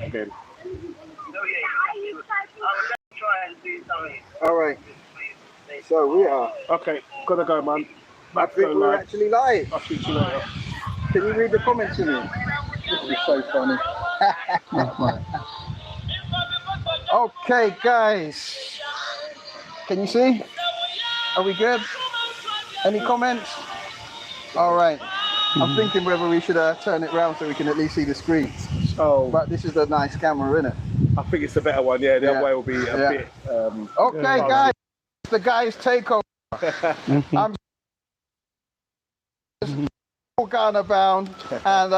again. All right. So we are. Okay, gotta go, man. I think we're actually live. I'll speak to you later. Can you read the comments to me? This is so funny. Okay, guys. Can you see? Are we good? Any comments? All right. I'm thinking whether we should turn it around so we can at least see the screen. Oh, but this is a nice camera, isn't it? I think it's the better one. Yeah, the other way will be a bit. Okay, guys. The guys takeover. I'm Ghana bound, and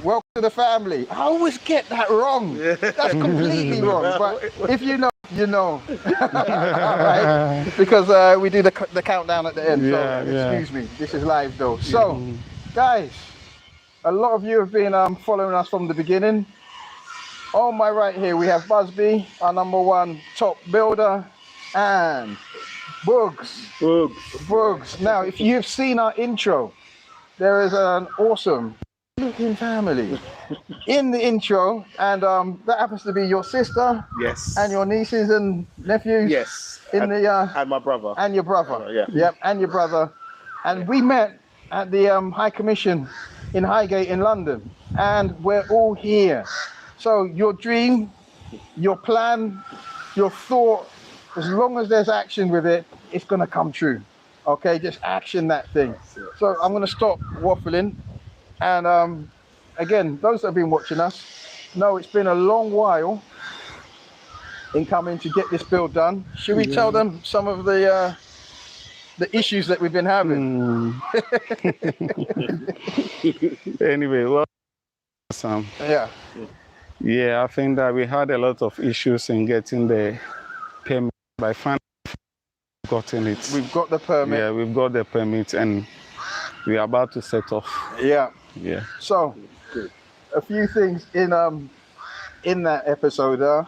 welcome to the family. I always get that wrong. That's completely wrong. But if you know, you know. All right? Because we do the countdown at the end. So excuse me. This is live though. So, guys, a lot of you have been following us from the beginning. On my right here, we have Busby, our #1 top builder, and Bugs. Now, if you've seen our intro, there is an awesome looking family in the intro, and that happens to be your sister. Yes. And your nieces and nephews. Yes. And my brother. And your brother. Yeah. And your brother. And we met at the High Commission in Highgate in London, and we're all here. So your dream, your plan, your thought, as long as there's action with it, it's going to come true. Okay, just action that thing. So I'm going to stop waffling. And again, those that have been watching us know it's been a long while in coming to get this build done. Should we tell them some of the issues that we've been having? Anyway, well, yeah, I think that we had a lot of issues in getting the permit. By finally gotten it. We've got the permit. Yeah, we've got the permit, and we're about to set off. Yeah. So, Good. A few things in that episode.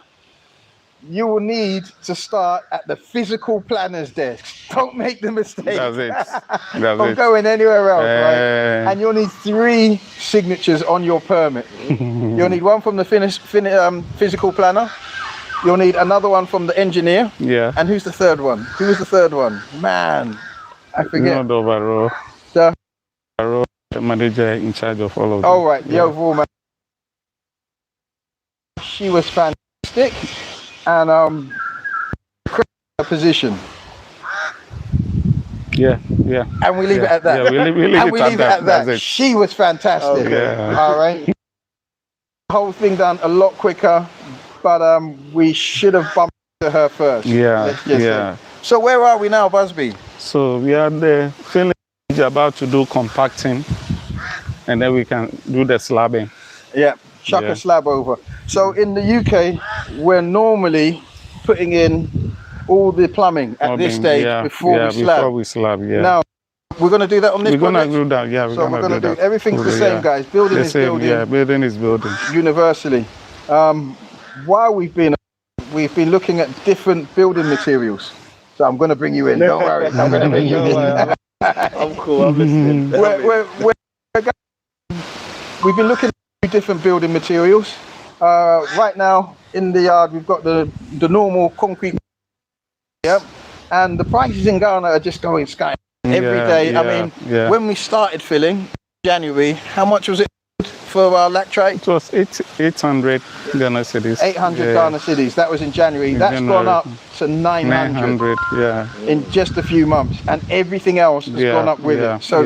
You will need to start at the physical planner's desk. Don't make the mistake. That's it. Of going anywhere else, right? And you'll need 3 signatures on your permit. You'll need one from the physical planner. You'll need another one from the engineer. Yeah. And who's the third one? Who was the third one? Man, I forget. Not overall. The manager in charge of all of them. Oh, right. The overall man. She was fantastic. And position. Yeah. And we leave it at that. Yeah, we leave it at that. She was fantastic. All right. The whole thing done a lot quicker, but we should have bumped to her first. Yeah. So where are we now, Busby? So we are the filling about to do compacting, and then we can do the slabbing. Yeah. Chuck a slab over. So in the UK, we're normally putting in all the plumbing at this stage before we slab. Now, we're going to do that on this project? We're going to do that, yeah. So we're going to do everything's the same, guys. Building is building. Yeah, building is building. Universally. While we've been looking at different building materials. So I'm going to bring you in. Don't worry. I'm going to bring you in. I'm cool. I'm listening. We've been looking at different building materials. Right now in the yard we've got the normal concrete, and the prices in Ghana are just going sky every day. I mean, when we started filling January, how much was it for our lactrite? It was 800 Ghana cedis. 800 Ghana cedis. That was in January. That's gone up to 900 in just a few months, and everything else has gone up with it. So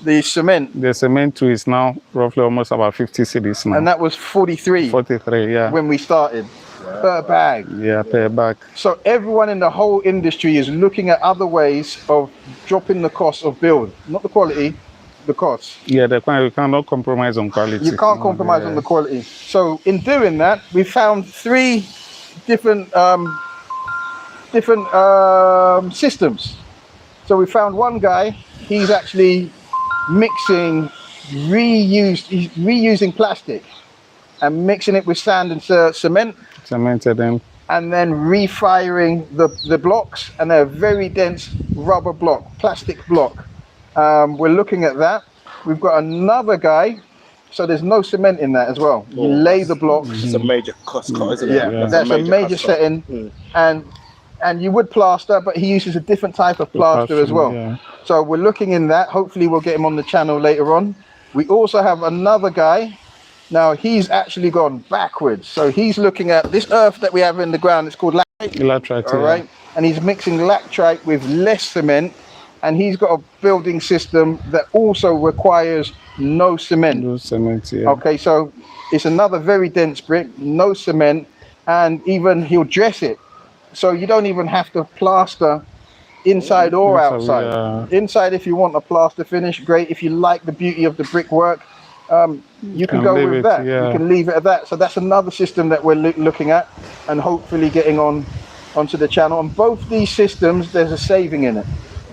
the cement too is now roughly almost about 50 cedis now. And that was 43 when we started per bag. Yeah, per bag. So everyone in the whole industry is looking at other ways of dropping the cost of build, not the quality, the cost. Yeah, you cannot compromise on quality. You can't compromise on the quality. So in doing that, we found 3 different systems. So we found one guy, he's actually mixing reusing plastic and mixing it with sand and cemented in, and then refiring the blocks, and they're very dense rubber block, plastic block. We're looking at that. We've got another guy So there's no cement in that as well. You lay the blocks. It's a major cost cut, isn't it? Yeah, that's a major cost cut. setting, and you would plaster, but he uses a different type of plaster as well. Yeah. So we're looking in that. Hopefully we'll get him on the channel later on. We also have another guy. Now he's actually gone backwards. So he's looking at this earth that we have in the ground. It's called laterite. Laterite, All right, and he's mixing laterite with less cement, and he's got a building system that also requires no cement. No cement, yeah. Okay, so it's another very dense brick, no cement, and even he'll dress it. So you don't even have to plaster inside or outside. Yeah. Inside, if you want a plaster finish, great. If you like the beauty of the brickwork, you can go with it, that. yeah. You can leave it at that. So that's another system that we're looking at and hopefully getting onto the channel. On both these systems, there's a saving in it.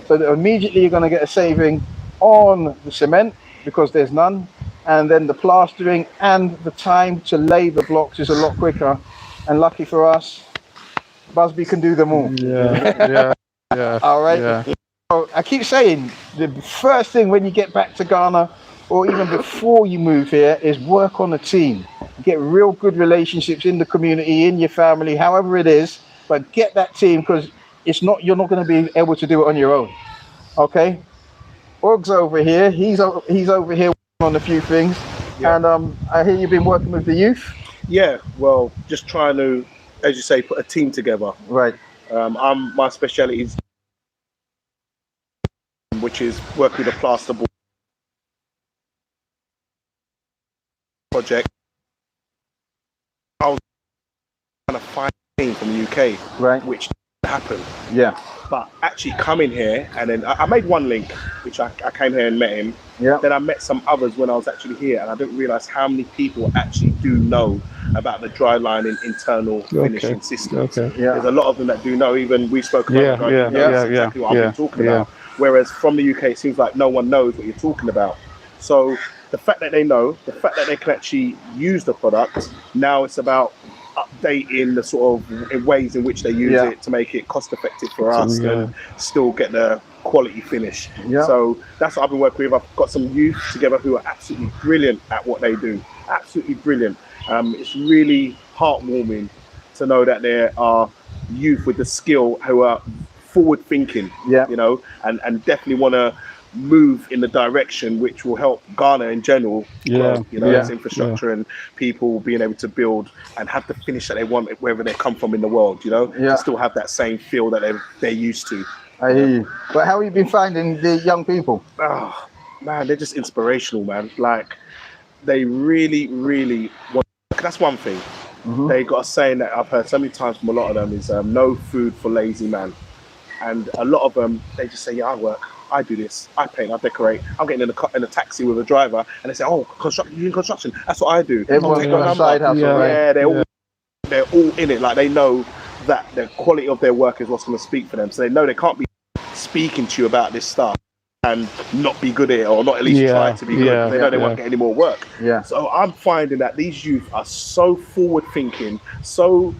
So that immediately you're going to get a saving on the cement because there's none. And then the plastering and the time to lay the blocks is a lot quicker. And lucky for us, Busby can do them all. Yeah. All right. Yeah. So I keep saying the first thing when you get back to Ghana or even before you move here is work on a team. Get real good relationships in the community, in your family, however it is, but get that team because you're not going to be able to do it on your own. Okay? Og's over here. He's over here working on a few things. Yeah. And I hear you've been working with the youth. Yeah, well, just trying to, as you say, put a team together. Right. My speciality is, which is working with a plasterboard project. I was trying to find a team from the UK, right, which didn't happen. Yeah. But actually coming here, and then I made one link, which I came here and met him. Yeah. Then I met some others when I was actually here, and I didn't realize how many people actually do know about the dry lining internal finishing systems. Okay. Yeah. There's a lot of them that do know. Even we spoke about exactly what I've been talking about. Whereas from the UK, it seems like no one knows what you're talking about. So the fact that they know, the fact that they can actually use the product, now it's about updating the sort of ways in which they use it to make it cost effective for us and still get the quality finish. So that's what I've been working with. I've got some youth together who are absolutely brilliant at what they do. Absolutely brilliant. It's really heartwarming to know that there are youth with the skill who are forward thinking, you know, and definitely want to move in the direction which will help Ghana in general grow, you know, its infrastructure and people being able to build and have the finish that they want wherever they come from in the world, you know, to still have that same feel that they're used to. I hear you. But how have you been finding the young people? Oh man, they're just inspirational, man. Like they really want, that's one thing. They got a saying that I've heard so many times from a lot of them is no food for lazy man. And a lot of them, they just say, yeah, I work, I do this, I paint, I decorate. I'm getting in a taxi with a driver, and they say, oh, you in construction? That's what I do. Everyone's got a side hustle, right? Yeah, they're all in it. Like they know that the quality of their work is what's going to speak for them. So they know they can't be speaking to you about this stuff and not be good at it, or not at least try to be good. They know they won't get any more work. So I'm finding that these youth are so forward thinking, so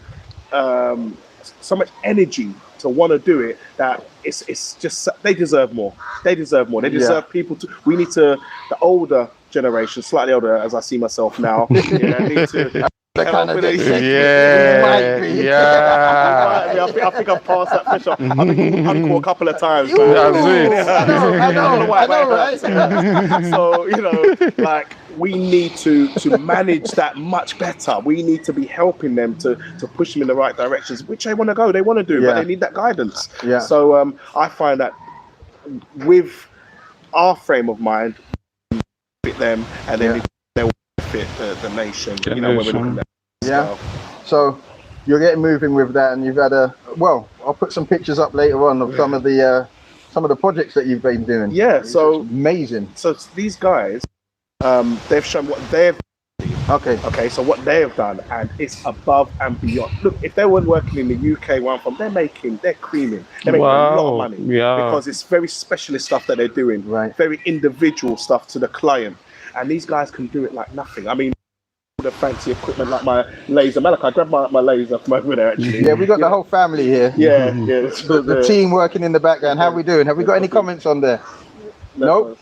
much energy to want to do it, that it's just, they deserve more. They deserve people to, we need to, the older generation, slightly older as I see myself now, need to I think I've passed that pressure. I've been uncle a couple of times. I know, right? So, you know, like we need to manage that much better. We need to be helping them to push them in the right directions, which they want to go, they want to do, but they need that guidance. So I find that with our frame of mind, fit them, and then they'll fit the nation, you know, when we're looking at that. So you're getting moving with that, and you've had I'll put some pictures up later on of some of the projects that you've been doing. So amazing. So these guys, they've shown what they've Okay, so what they have done, and it's above and beyond. Look, if they weren't working in the UK where I'm from, they're creaming. They're making a lot of money because it's very specialist stuff that they're doing, very individual stuff to the client. And these guys can do it like nothing. I mean, the fancy equipment like my laser. Malachi, grab my laser from over there, actually. Yeah, we got the whole family here. The team working in the background. How are we doing? Have we got any comments on there? Nope.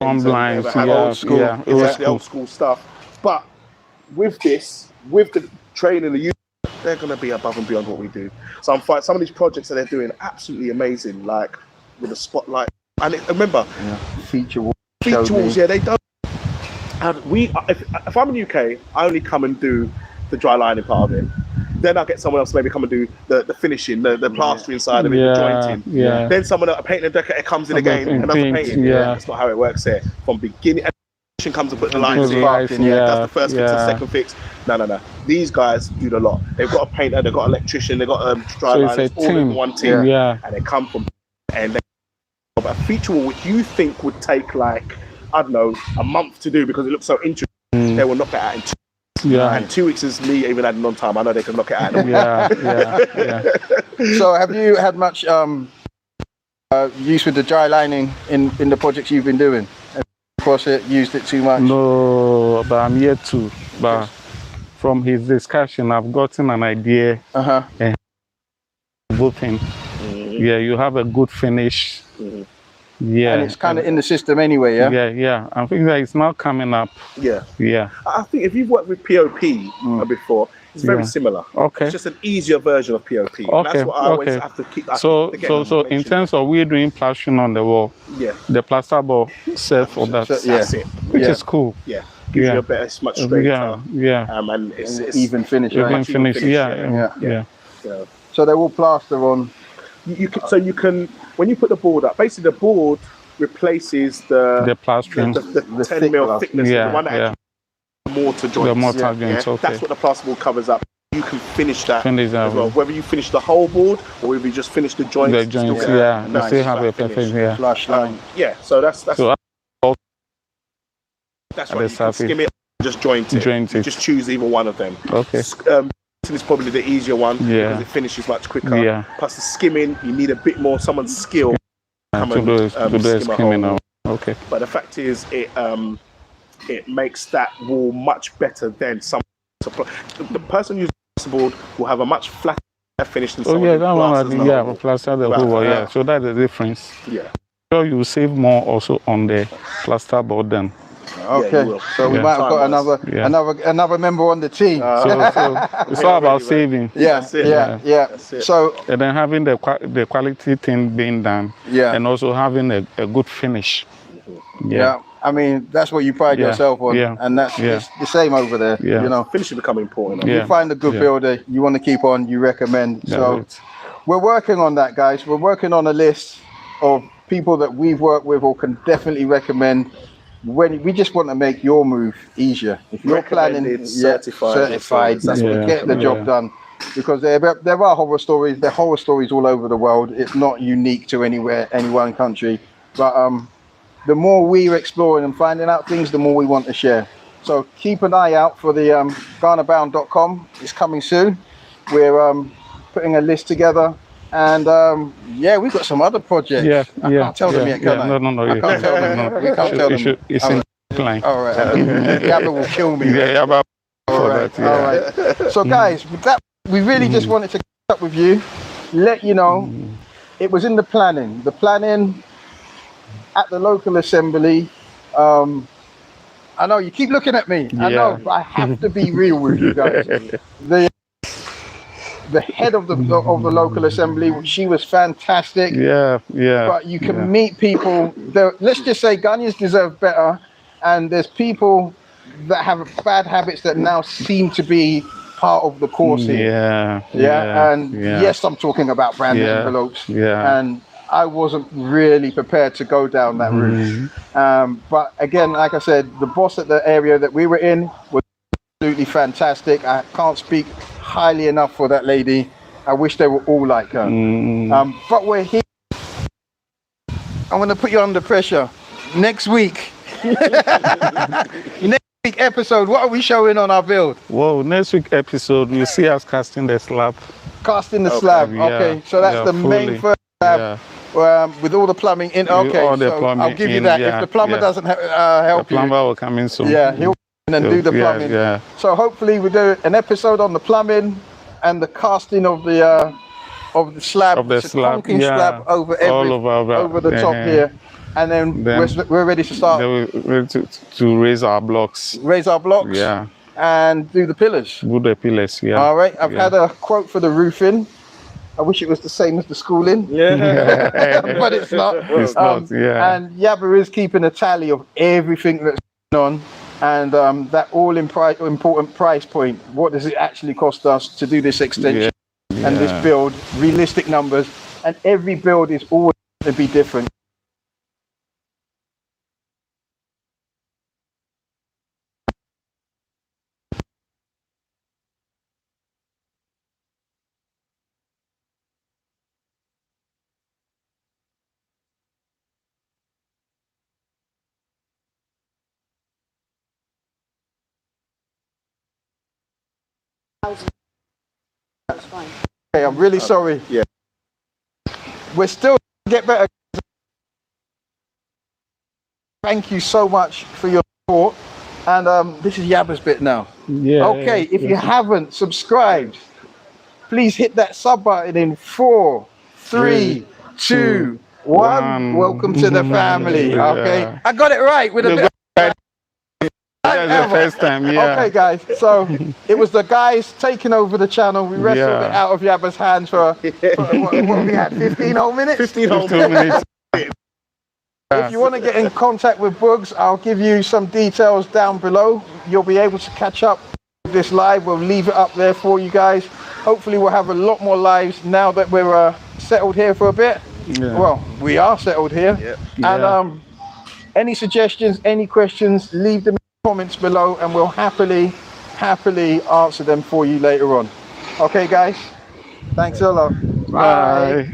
blinds, old school, yeah, exactly, old school stuff. But with this, with the training, the youth, they're going to be above and beyond what we do. So I'm finding some of these projects that they're doing absolutely amazing, like with the spotlight. And remember, feature walls, yeah, they don't. And if I'm in the UK, I only come and do the dry lining part of it. Then I'll get someone else to maybe come and do the finishing, the plastering side of it, the jointing. Yeah. Then someone, a painter and decorator comes in again and does the painting. That's not how it works here. From beginning, and comes and put the lines in. Does the first fix, the second fix. No. These guys do the lot. They've got a painter, they've got an electrician, they've got dry liners, all in one team. And they come from and they have a feature wall which you think would take like, I don't know, a month to do because it looks so interesting. They will knock that out in 2 weeks. And 2 weeks is me even adding on time. I know they can knock it out. So have you had much use with the dry lining in the projects you've been doing? Have you across it, used it too much? No, but I'm yet to. But from his discussion, I've gotten an idea. And good thing. Yeah, you have a good finish. Yeah, and it's kind of in the system anyway. Yeah. I think that it's now coming up. Yeah. I think if you've worked with POP before, it's very similar. It's just an easier version of POP. That's what I always have to keep. So in terms of we're doing plastering on the wall, the plasterboard set for that. That's it. Which is cool. Gives you a better, it's much straighter. And it's even finish. Even finish. Yeah. So they will plaster on. You can when you put the board up, basically the board replaces the plastering, the 10 mil thickness, the one that actually mortar joints. The mortar joints, That's what the plasterboard covers up. You can finish that as well. Whether you finish the whole board or whether you just finish the joints. The joints, you still have a perfect, flush line. So that's so right. You can skim it, just joint it. You just choose either one of them. Is probably the easier one because it finishes much quicker. Plus the skimming, you need a bit more someone's skill to do skimming. But the fact is, it makes that wall much better than some. The person using the board will have a much flatter finish than someone who plaster the whole wall. So that's the difference. So you save more also on the plasterboard then. So we might have got another member on the team. So it's all about saving. So and then having the quality thing being done. And also having a good finish. I mean that's what you pride yourself on, and that's the same over there. You know, finishing becoming important. You find a good builder, you want to keep on, you recommend. So we're working on that, guys. We're working on a list of people that we've worked with or can definitely recommend. When we just want to make your move easier, if you're planning certified, that's what get the job done. Because there are horror stories. There are horror stories all over the world. It's not unique to any one country. But the more we're exploring and finding out things, the more we want to share. So keep an eye out for the GhanaBound.com. It's coming soon. We're putting a list together. And we've got some other projects. I can't tell them yet, can I? No. I can't tell them. We can't tell them. It's in the line. All right. Gabba will kill me. All right. So guys, with that, we really just wanted to catch up with you, let you know it was in the planning. The planning at the local assembly. I know you keep looking at me. I know, but I have to be real with you guys. The head of the local assembly, she was fantastic. But you can meet people. Let's just say Ghanaians deserve better, and there's people that have bad habits that now seem to be part of the course here. Yes, I'm talking about branded envelopes. And I wasn't really prepared to go down that route. But again, like I said, the boss at the area that we were in was absolutely fantastic. I can't speak highly enough for that lady. I wish they were all like her. But we're here. I'm going to put you under pressure. Next week. Next week episode, what are we showing on our build? Whoa, next week episode, you see us casting the slab. Casting the slab, okay. So that's the main first slab. With all the plumbing in. Okay, I'll give you that. If the plumber doesn't help the plumber will come in soon. He'll and do the plumbing. So hopefully we do an episode on the plumbing and the casting of the slab, slab over over the top here. and then we're ready to start. Then we're ready to raise our blocks. Raise our blocks. Yeah. And do the pillars. Do the pillars. Yeah. All right. I've had a quote for the roofing. I wish it was the same as the schooling. Yeah. But it's not. It's not. Yeah. And Yaba is keeping a tally of everything that's going on. And that important price point. What does it actually cost us to do this extension and this build? Realistic numbers, and every build is always going to be different. That's fine. Okay, I'm really sorry. Yeah. We're still get better. Thank you so much for your support. And this is Yaba's bit now. Yeah. Okay, if you haven't subscribed, please hit that sub button in 4, 3, 2, 1. Welcome to the family. Okay, I got it right with a bit. That's the first time, yeah. Okay, guys, so it was the guys taking over the channel. We wrestled it out of Yaba's hands for what have we had, 15 whole minutes? 15 whole minutes. If you want to get in contact with Bugs, I'll give you some details down below. You'll be able to catch up with this live. We'll leave it up there for you guys. Hopefully we'll have a lot more lives now that we're settled here for a bit. Yeah. Well, we are settled here. And any suggestions, any questions, leave them in the comments below and we'll happily answer them for you later on. Okay, guys? Thanks a lot. Bye.